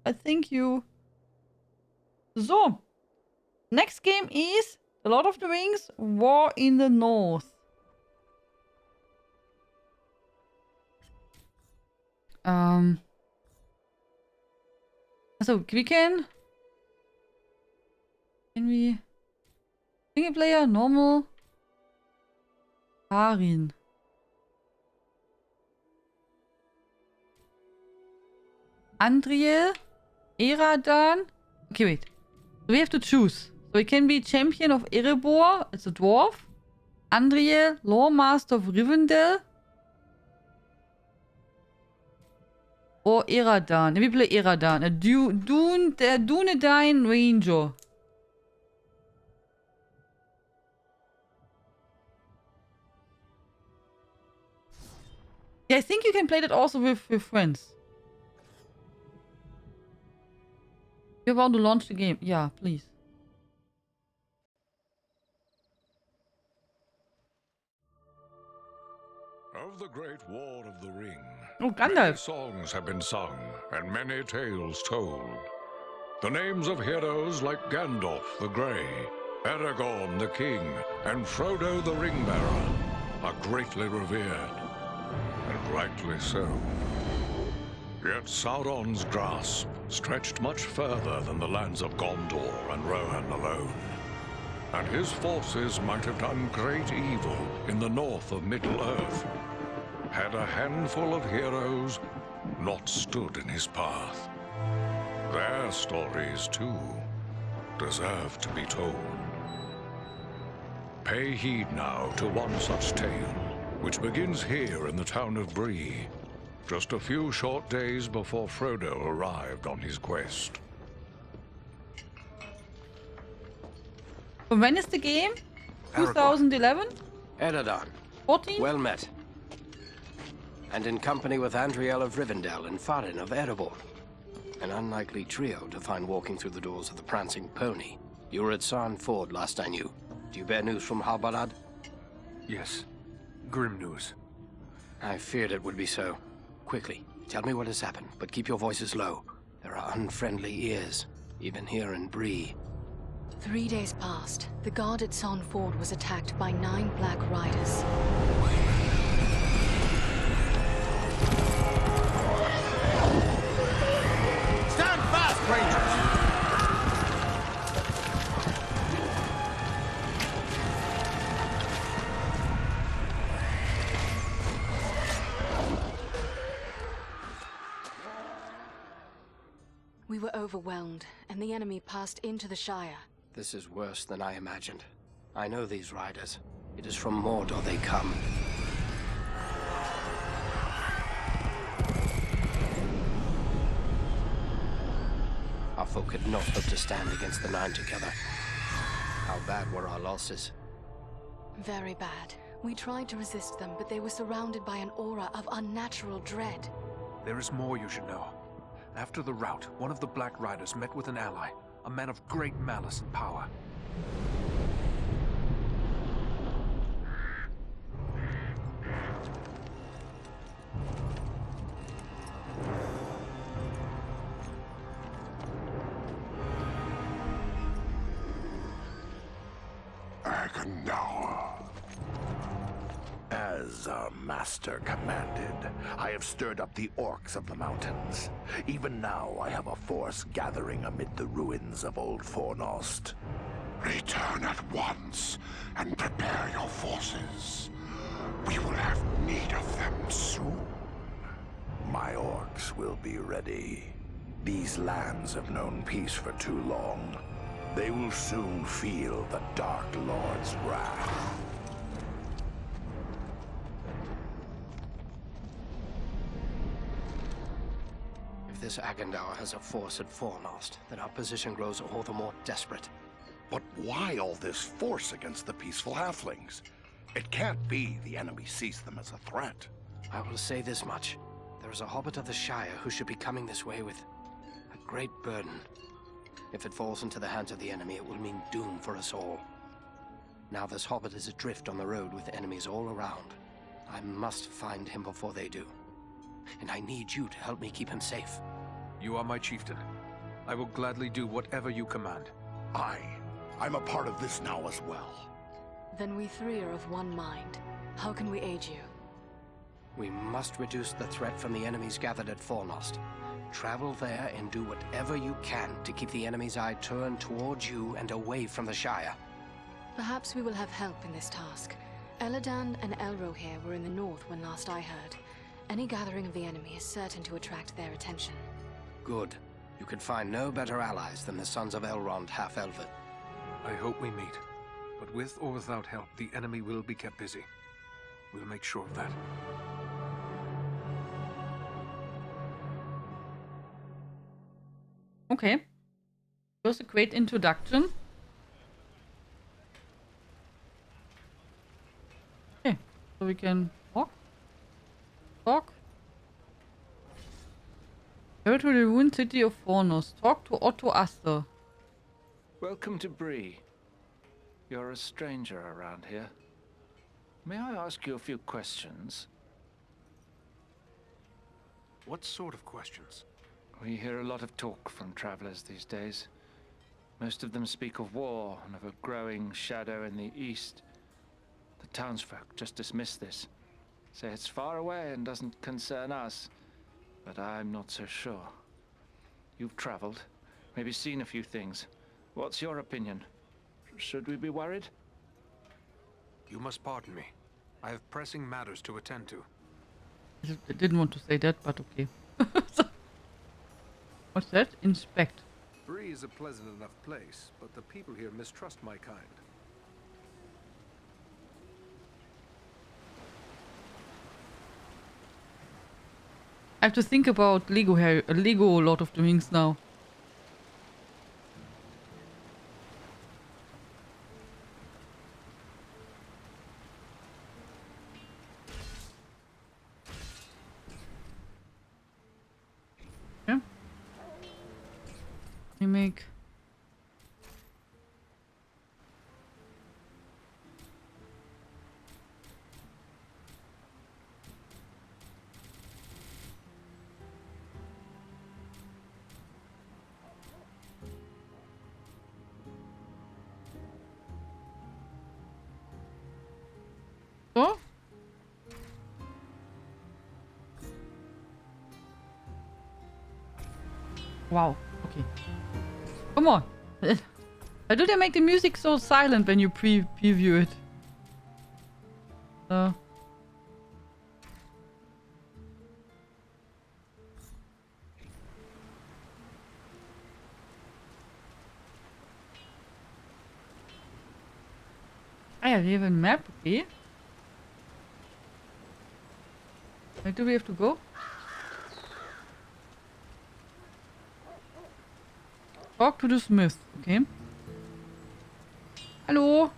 I thank you. So. Next game is The Lord of the Rings, War in the North. So we can we single player, normal, Karin. Andriel, Eradan. Okay, wait. So we have to choose. So it can be champion of Erebor, it's a dwarf. Andriel, Lore Master of Rivendell. Or Eradan. We play Eradan, a Dunedain Ranger. Yeah, I think you can play that also with friends. You want to launch the game? Yeah, please. Of the Great War of the Ring, Oh, many Gandalf. songs have been sung and many tales told. The names of heroes like Gandalf the Grey, Aragorn the King, and Frodo the Ringbearer are greatly revered, and rightly so. Yet Sauron's grasp stretched much further than the lands of Gondor and Rohan alone, and his forces might have done great evil in the north of Middle-earth, had a handful of heroes not stood in his path. Their stories, too, deserve to be told. Pay heed now to one such tale, which begins here in the town of Bree, just a few short days before Frodo arrived on his quest. When is the game? 2011? Eredon. 14? Well met. And in company with Andriel of Rivendell and Farin of Erebor. An unlikely trio to find walking through the doors of the Prancing Pony. You were at Sarn Ford last I knew. Do you bear news from Halbarad? Yes. Grim news. I feared it would be so. Quickly, tell me what has happened, but keep your voices low. There are unfriendly ears, even here in Bree. 3 days passed. The guard at Sarn Ford was attacked by 9 Black Riders. Stand fast, Rangers! We were overwhelmed, and the enemy passed into the Shire. This is worse than I imagined. I know these riders. It is from Mordor they come. Our folk could not hope to stand against the 9 together. How bad were our losses? Very bad. We tried to resist them, but they were surrounded by an aura of unnatural dread. There is more you should know. After the rout, one of the Black Riders met with an ally, a man of great malice and power. As our master commanded, I have stirred up the orcs of the mountains. Even now, I have a force gathering amid the ruins of Old Fornost. Return at once and prepare your forces. We will have need of them soon. My orcs will be ready. These lands have known peace for too long. They will soon feel the Dark Lord's wrath. If this Agandaur has a force at Fornost, then our position grows all the more desperate. But why all this force against the peaceful halflings? It can't be the enemy sees them as a threat. I will say this much. There is a hobbit of the Shire who should be coming this way with a great burden. If it falls into the hands of the enemy, it will mean doom for us all. Now this hobbit is adrift on the road with enemies all around. I must find him before they do. And I need you to help me keep him safe. You are my chieftain. I will gladly do whatever you command. I'm a part of this now as well. Then we three are of one mind. How can we aid you? We must reduce the threat from the enemies gathered at Fornost. Travel there and do whatever you can to keep the enemy's eye turned towards you and away from the Shire. Perhaps we will have help in this task. Eladan and Elro here were in the north when last I heard. Any gathering of the enemy is certain to attract their attention. Good. You could find no better allies than the sons of Elrond half-elven. I hope we meet. But with or without help, the enemy will be kept busy. We'll make sure of that. Okay. It was a great introduction. Okay, so we can walk. Talk. Go to the ruined city of Fornos. Talk to Otto Aster. Welcome to Bree. You're a stranger around here. May I ask you a few questions? What sort of questions? We hear a lot of talk from travelers these days. Most of them speak of war and of a growing shadow in the east. The townsfolk just dismiss this. Say it's far away and doesn't concern us. But I'm not so sure. You've traveled, maybe seen a few things. What's your opinion? Should we be worried? You must pardon me. I have pressing matters to attend to. I didn't want to say that, but okay. What's that? Inspect. Bree is a pleasant enough place, but the people here mistrust my kind. I have to think about Lego Lord of the Rings now. Yeah. Remake. So? Wow. Okay. Come on. Why do they make the music so silent when you preview it? Ah yeah, we have a map, okay. Where do we have to go? Talk to the smith, okay. Hello.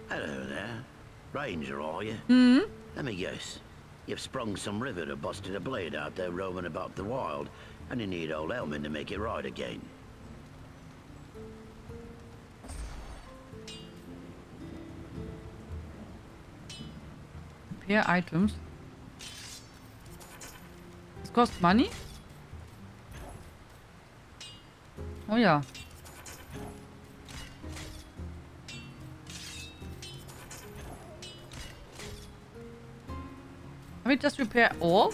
Hello there. Ranger, are you? Hmm? Let me guess. You've sprung some river to busted a blade out there roaming about the wild, and you need old Elmin to make it right again. Repair items. This costs money? Oh yeah. Can we just repair all?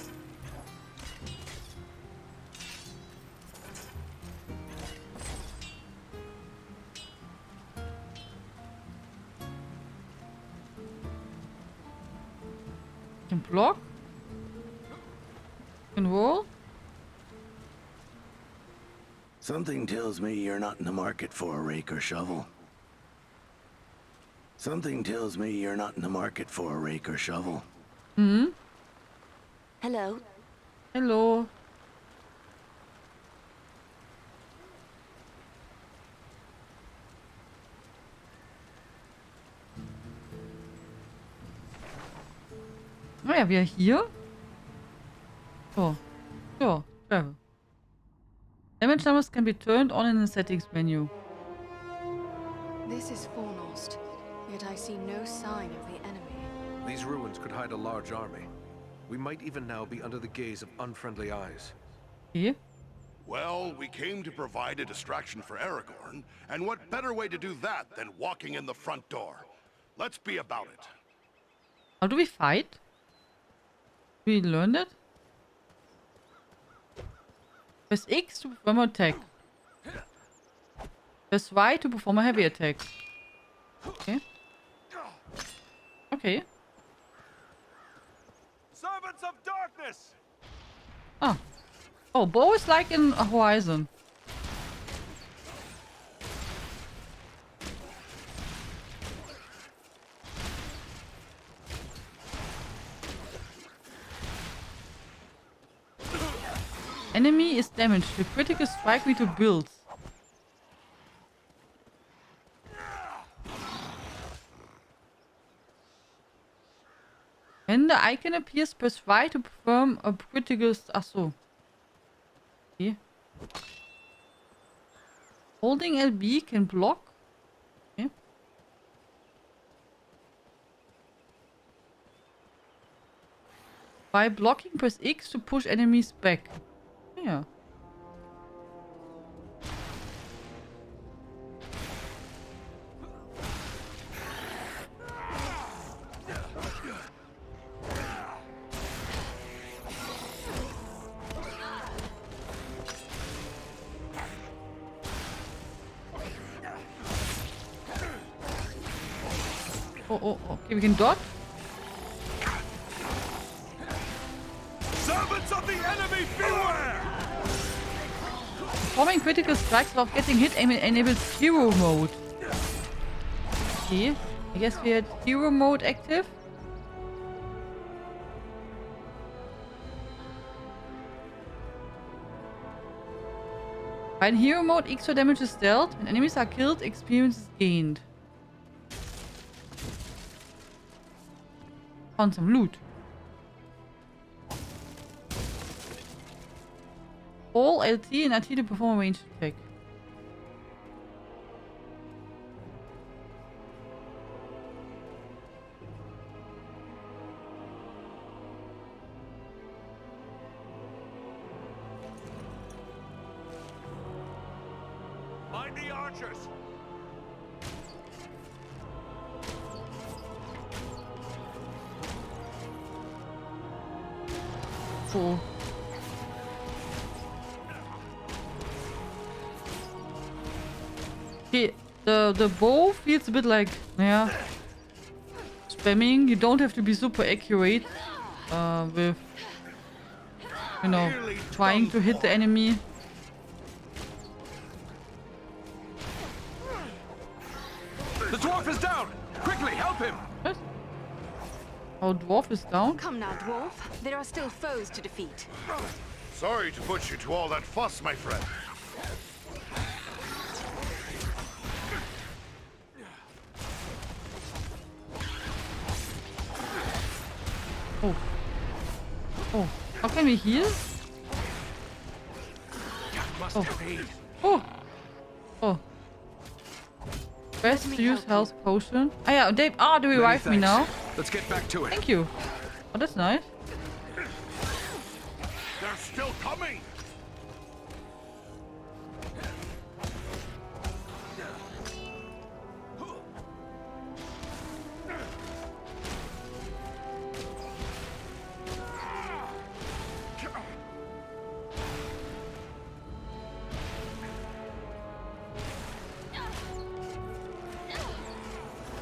Can block? Can roll? Something tells me you're not in the market for a rake or shovel. Something tells me you're not in the market for a rake or shovel. Hmm? Hello. Hello. Oh ja, wir hier. So. So, travel. Damage numbers can be turned on in the settings menu. This is Fornost, yet I see no sign of the enemy. These ruins could hide a large army. We might even now be under the gaze of unfriendly eyes. Okay. Well, we came to provide a distraction for Aragorn, and what better way to do that than walking in the front door? Let's be about it. How do we fight? We learned it? Press X to perform an attack. Press Y to perform a heavy attack. Okay. Okay. Servants of darkness! Ah. Oh, bow is like in Horizon. Enemy is damaged. The critical strike me to build. When the icon appears, press Y to perform a critical... Ach so. Okay. Holding LB can block. Okay. By blocking, press X to push enemies back. Yeah. Oh, okay, we can dodge. Servants of the enemy, beware! Performing critical strikes without getting hit enables hero mode. Okay, I guess we had hero mode active. By in hero mode, extra damage is dealt. When enemies are killed, experience is gained. Found some loot. All LT and RT to perform a ranged attack. Mind the archers! Cool. Okay, the bow feels a bit like, yeah, spamming. You don't have to be super accurate with, you know, trying to hit the enemy. The dwarf is down! Quickly, help him! What? Our dwarf is down? Come now, dwarf. There are still foes to defeat. Sorry to put you to all that fuss, my friend. Oh. Oh. How can we heal? Oh. Oh. Oh. Best to use health potion. Ah yeah, they revive me now. Let's get back to it. Thank you. Oh, that's nice. They're still coming!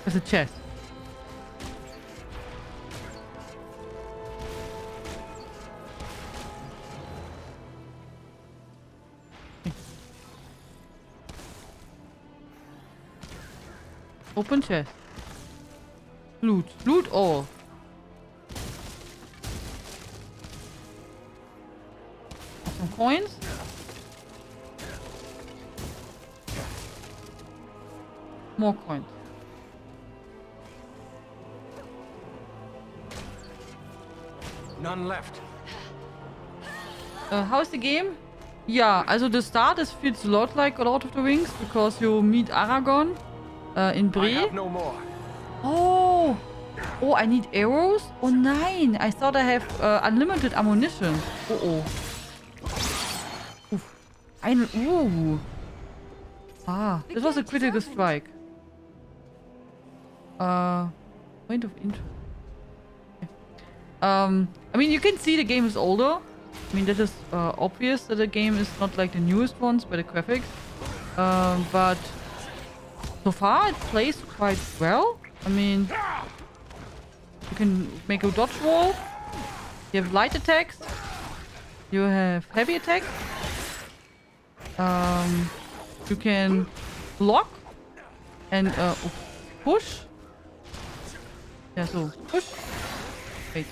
There's a chest. Open chest. Loot. Loot all. Some coins. More coins. None left. How's the game? Yeah, also the start feels a lot like a Lord of the Rings because you meet Aragorn in I Bree. have no more. Oh! Oh, I need arrows? Oh nein! I thought I have unlimited ammunition. Oh oh. Ooh. Ah, this was a critical strike. Point of interest. I mean, you can see the game is older. I mean, that is obvious that the game is not like the newest ones by the graphics. But so far it plays quite well. I mean, you can make a dodge roll. You have light attacks. You have heavy attacks. You can block and push. Yeah, so push. Wait.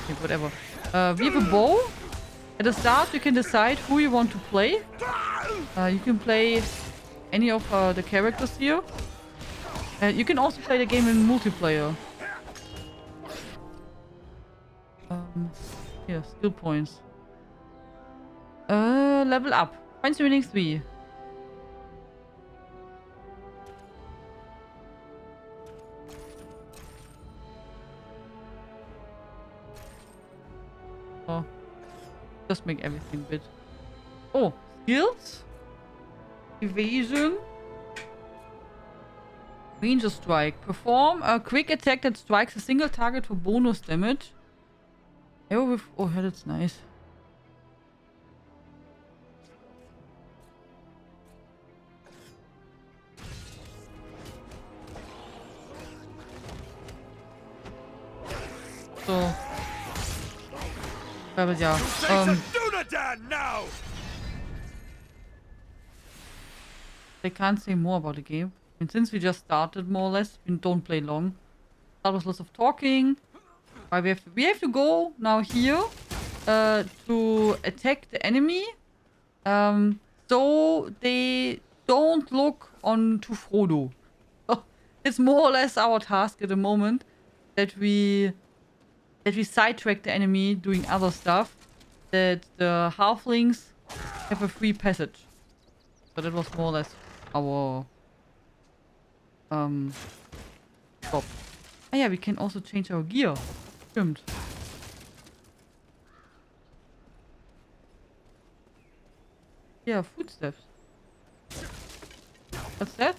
Okay, whatever. We have a bow. At the start, you can decide who you want to play. You can play any of the characters here. You can also play the game in multiplayer. Yeah, skill points. Level up. Points remaining 3. Oh. Just make everything bit. Oh, skills? Evasion. Ranger strike. Perform a quick attack that strikes a single target for bonus damage. Arrow with... Oh, yeah, that's nice. So. But yeah. I can't say more about the game. And since we just started more or less, we don't play long. Start with lots of talking. We have to go now here to attack the enemy. So they don't look on to Frodo. It's more or less our task at the moment that we sidetrack the enemy doing other stuff, that the halflings have a free passage. So that was more or less our job. Ah yeah, we can also change our gear. Stimmt. Yeah, footsteps. What's that?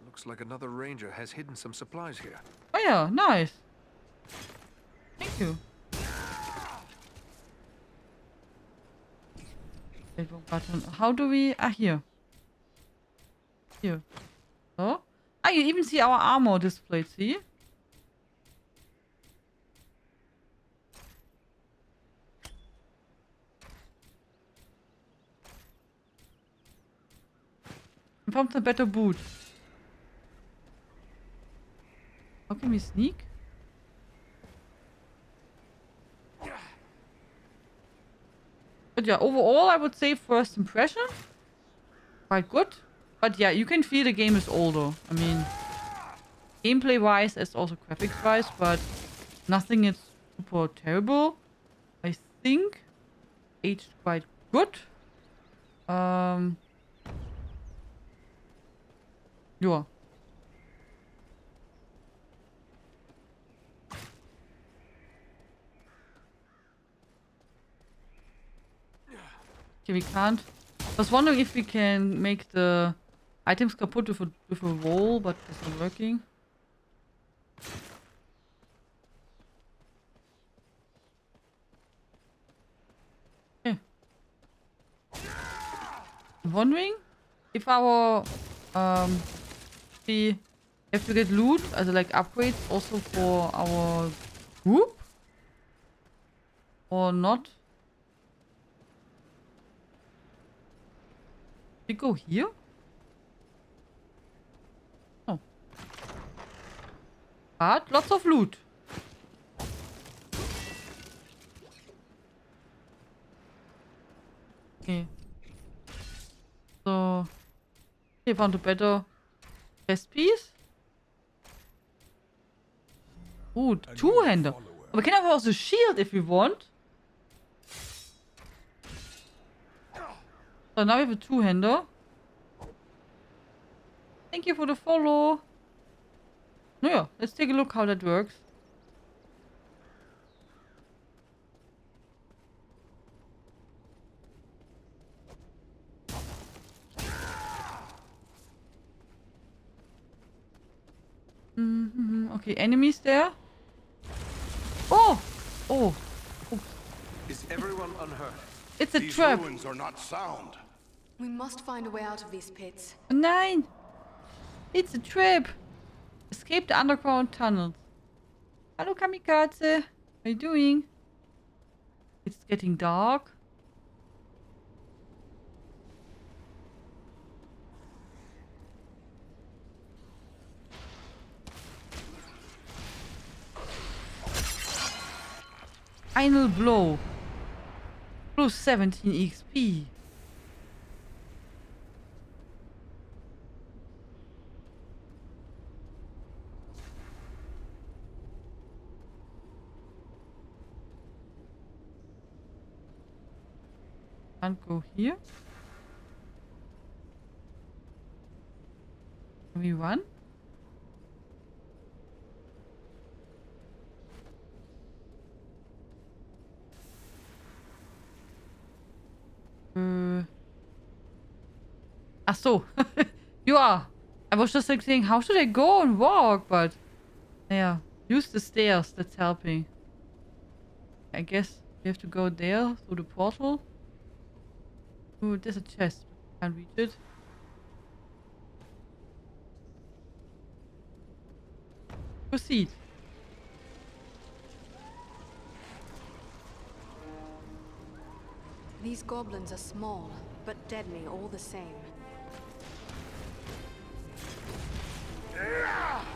Looks like another ranger has hidden some supplies here. Oh yeah, nice. Thank you. Wait, one button. How do we... Ah, here. Here. Oh. Ah, you even see our armor displayed, see? Found a better boot. How can we sneak? But yeah, overall I would say first impression. Quite good. But yeah, you can feel the game is older. I mean, gameplay wise as also graphics wise, but nothing is super terrible. I think aged quite good. Yeah. Okay, we can't. I was wondering if we can make the items kaput with a wall, but it's not working. Okay. I'm wondering if our we have to get loot, also like upgrades also for our group or not. We go here? Oh. But lots of loot. Okay. So we found a better chest piece. Ooh, two-hander. We can have also shield if we want. So now we have a two-hander. Thank you for the follow. No, yeah, let's take a look how that works. Okay, enemies there. Oh! Oh! Is everyone unhurt? It's a These trap! ruins are not sound. We must find a way out of these pits. Nein! It's a trap! Escape the underground tunnels. Hello, Kamikaze! How are you doing? It's getting dark. Final blow. Plus 17 XP. Can't go here. Can we run? Ach so. Ja. I was just like saying, how should I go and walk? But, yeah. Use the stairs. That's helping. I guess we have to go there through the portal. Ooh, there's a chest. Can't reach it. Proceed. These goblins are small, but deadly all the same.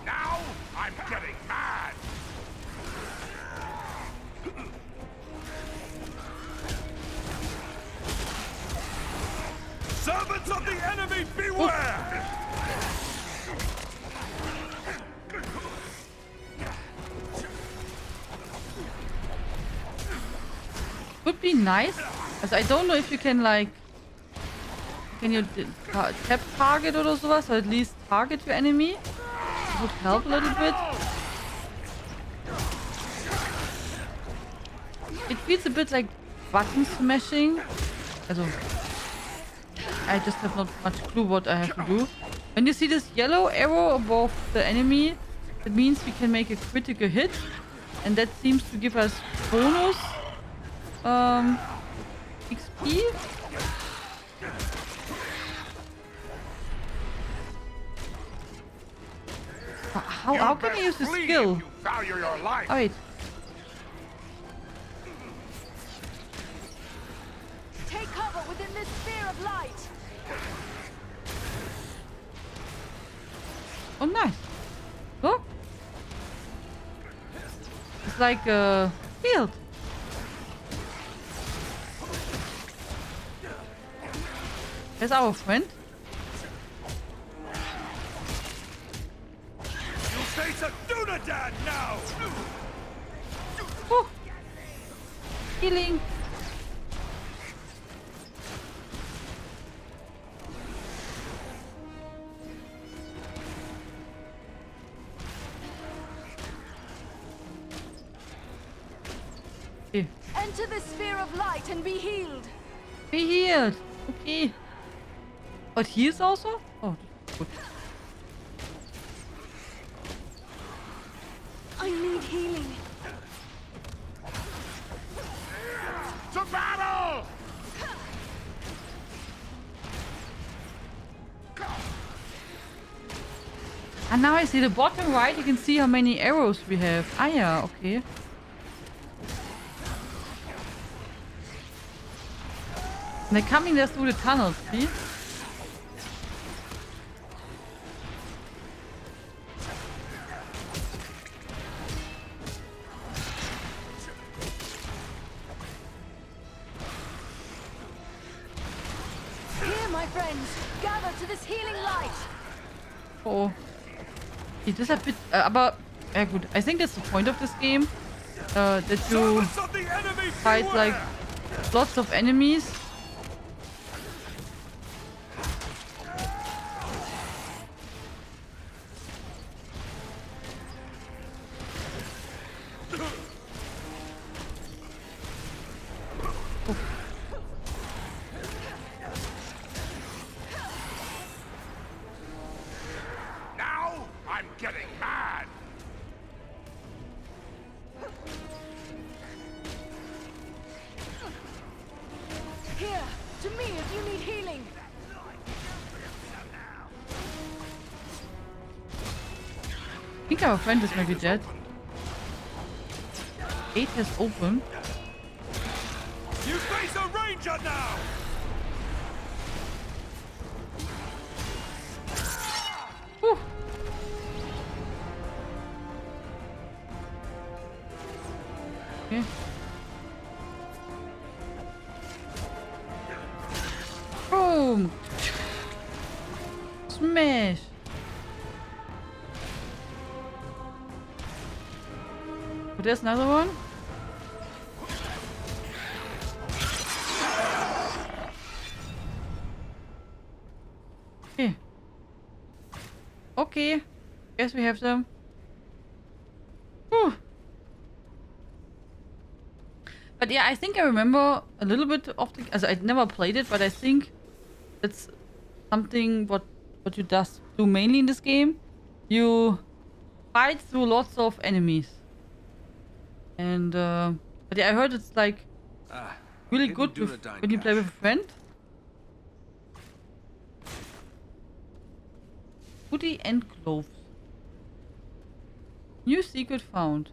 Now I'm getting mad! Servants of the enemy, beware! Would be nice. Because I don't know if you can like... Can you tap target or sowas? Or at least target your enemy? It would help a little bit. It feels a bit like button smashing. Also, I just have not much clue what I have to do. When you see this yellow arrow above the enemy, it means we can make a critical hit. And that seems to give us bonus XP. How can I use the skill? Oh, wait. Take cover within this sphere of light. Oh, nice. Look. It's like a field. There's our friend. You face a Dunadan now! Oh. Healing. Okay. Enter the sphere of light and be healed. Be healed. Okay. But heals also? Oh, good. I need healing. To battle! And now I see the bottom right, you can see how many arrows we have. Ah, yeah, okay. And they're coming there through the tunnels, see? Here, my friends, gather to this healing light. Oh. It is a bit... aber... Ja gut, I think that's the point of this game. That you fight like lots of enemies. Now I'm getting mad! Here, to me if you need healing. I think our friend is maybe dead. Gate has opened. You face a ranger now! Whew. Okay. Boom! Smash! But there's another one. Okay. Okay. Guess we have them. Whew. But yeah, I think I remember a little bit of the... Also, I'd never played it, but I think it's something what you just do mainly in this game. You fight through lots of enemies. And, but yeah, I heard it's like really good when you play with a friend. Hoodie and gloves. New secret found.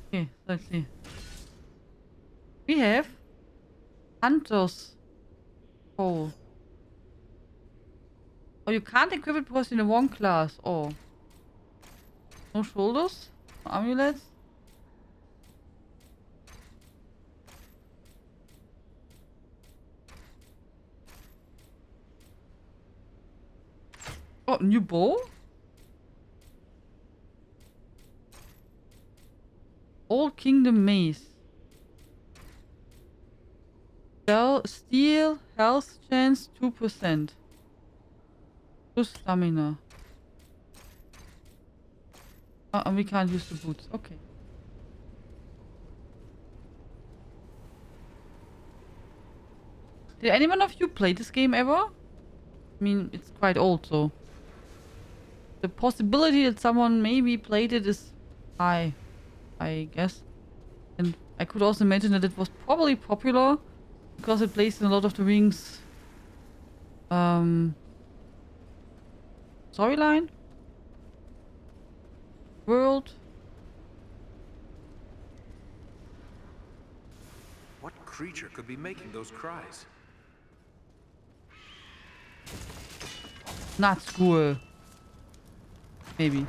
Okay, let's see. We have Hunter's Pole. Oh, you can't equip it because you're in the wrong class. Oh. No shoulders? No amulets? Oh, new bow? Old Kingdom Mace. Steel health chance 2%. Plus stamina. Oh, and we can't use the boots. Okay. Did anyone of you play this game ever? I mean, it's quite old, so the possibility that someone maybe played it is high, I guess. And I could also imagine that it was probably popular because it plays in a lot of the Rings storyline. World. What creature could be making those cries? Not school. Maybe.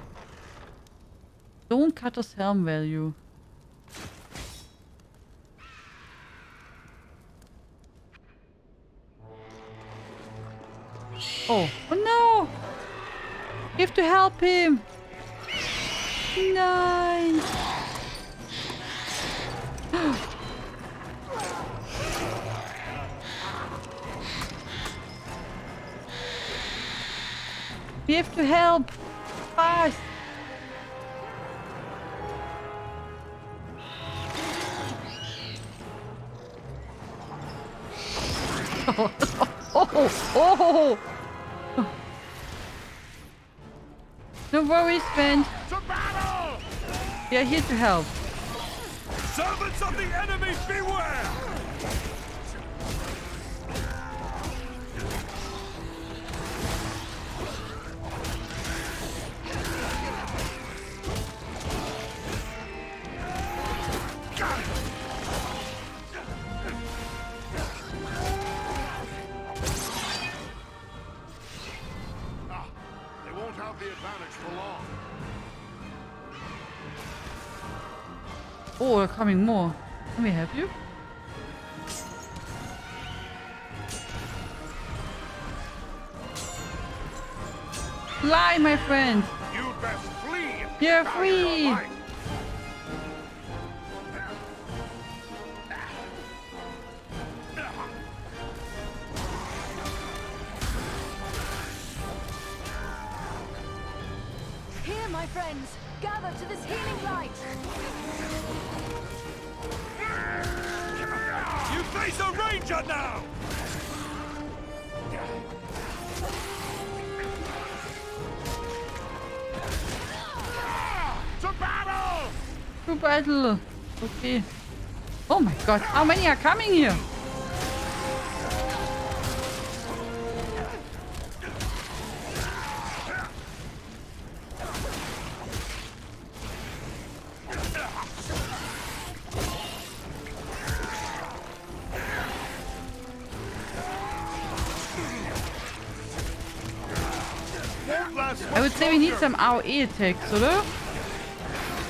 Don't cut us helm value. Oh. Oh no! We have to help him! Nein! We have to help! Fast! Oh! No worries, friend. To battle! We are here to help. Servants of the enemy, beware! They won't have the advantage for long. Oh, there are coming more. Can we help you? Fly, my friend! You'd best flee! You're free! Here, my friends, gather to this healing light. You face a ranger now! To battle! To battle! Okay. Oh my god, how many are coming here? I would say we need some AOE attacks, oder?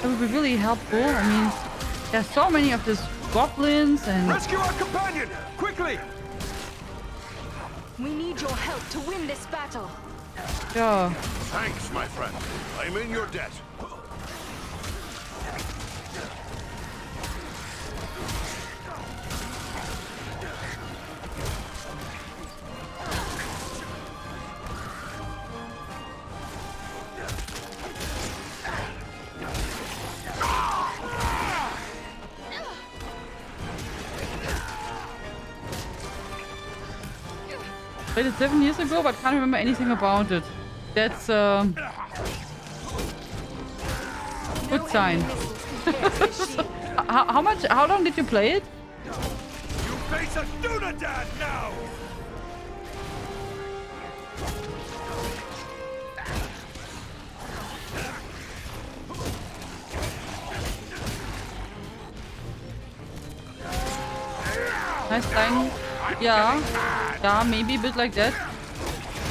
That would be really helpful. I mean, there's so many of these goblins and... Rescue our companion! Quickly! We need your help to win this battle. Yeah. Thanks, my friend. I'm in your debt. Played it 7 years ago, but can't remember anything about it. That's good sign. How long did you play it? You face a Dunedain now! Nice thing. Yeah. Yeah, maybe a bit like that.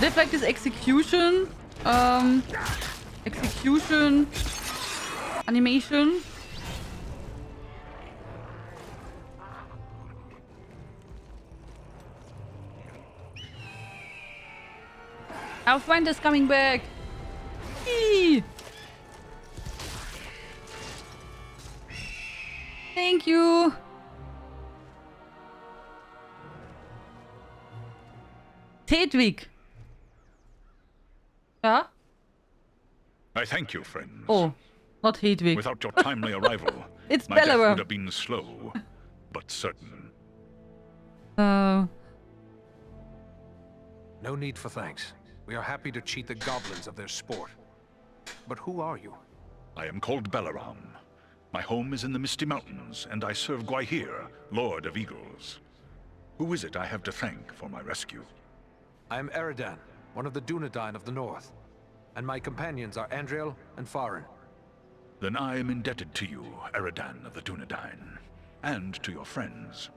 They have like this execution animation. Our friend is coming back. Eee. Thank you. Hedwig. Yeah? I thank you, friends. Oh, not Hedwig. Without your timely arrival, It's my death Bellewa. would have been slow, but certain. No need for thanks. We are happy to cheat the goblins of their sport. But who are you? I am called Balaram. My home is in the Misty Mountains, and I serve Gwaihir, Lord of Eagles. Who is it I have to thank for my rescue? I am Eridan, one of the Dunedain of the North. And my companions are Andriel and Farin. Then I am indebted to you, Eridan of the Dunedain, and to your friends.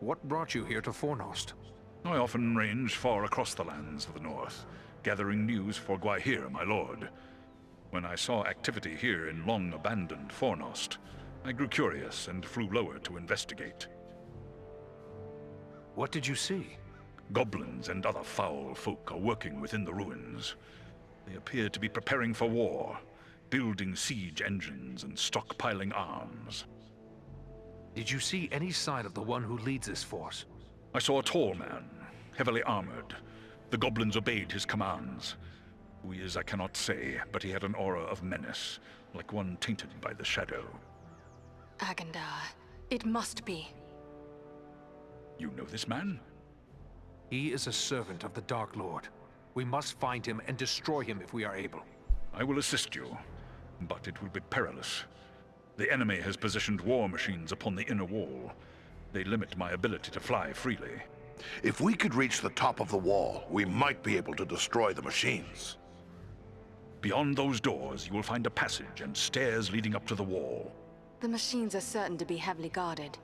What brought you here to Fornost? I often range far across the lands of the North, gathering news for Gwaihir, my lord. When I saw activity here in long-abandoned Fornost, I grew curious and flew lower to investigate. What did you see? Goblins and other foul folk are working within the ruins. They appear to be preparing for war, building siege engines and stockpiling arms. Did you see any sign of the one who leads this force? I saw a tall man, heavily armored. The goblins obeyed his commands. Who he is I cannot say, but he had an aura of menace, like one tainted by the shadow. Agandar. It must be. You know this man? He is a servant of the Dark Lord. We must find him and destroy him if we are able. I will assist you, but it will be perilous. The enemy has positioned war machines upon the inner wall. They limit my ability to fly freely. If we could reach the top of the wall, we might be able to destroy the machines. Beyond those doors, you will find a passage and stairs leading up to the wall. The machines are certain to be heavily guarded.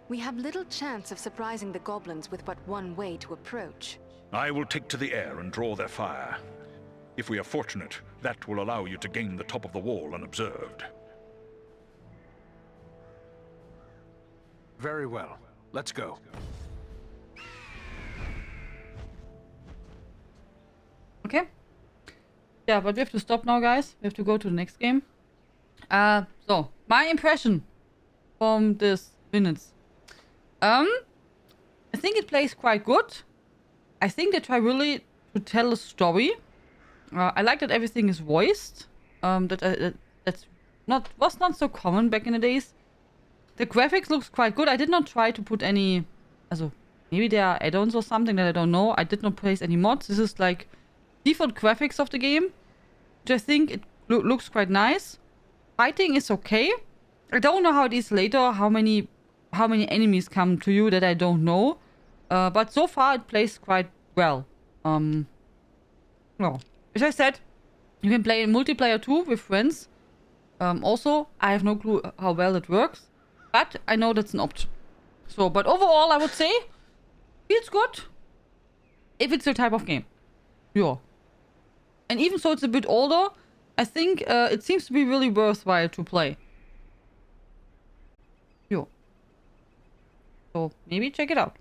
We have little chance of surprising the goblins with but one way to approach. I will take to the air and draw their fire. If we are fortunate, that will allow you to gain the top of the wall unobserved. Very well. Let's go. Okay. Yeah, but we have to stop now, guys. We have to go to the next game. So, my impression from this minutes. I think it plays quite good. I think they try really to tell a story. I like that everything is voiced. That's was not so common back in the days. The graphics looks quite good. I did not try to put any... Also, maybe there are add-ons or something that I don't know. I did not place any mods. This is like default graphics of the game, which I think it looks quite nice. fighting is okay. I don't know how it is later, how many enemies come to you, that I don't know. But so far it plays quite well. No. As I said, you can play in multiplayer too with friends. Also, I have no clue how well it works. But I know that's an option. So, but overall, I would say, feels good. If it's your type of game. Yeah. And even so it's a bit older, I think it seems to be really worthwhile to play. Yeah. So, maybe check it out.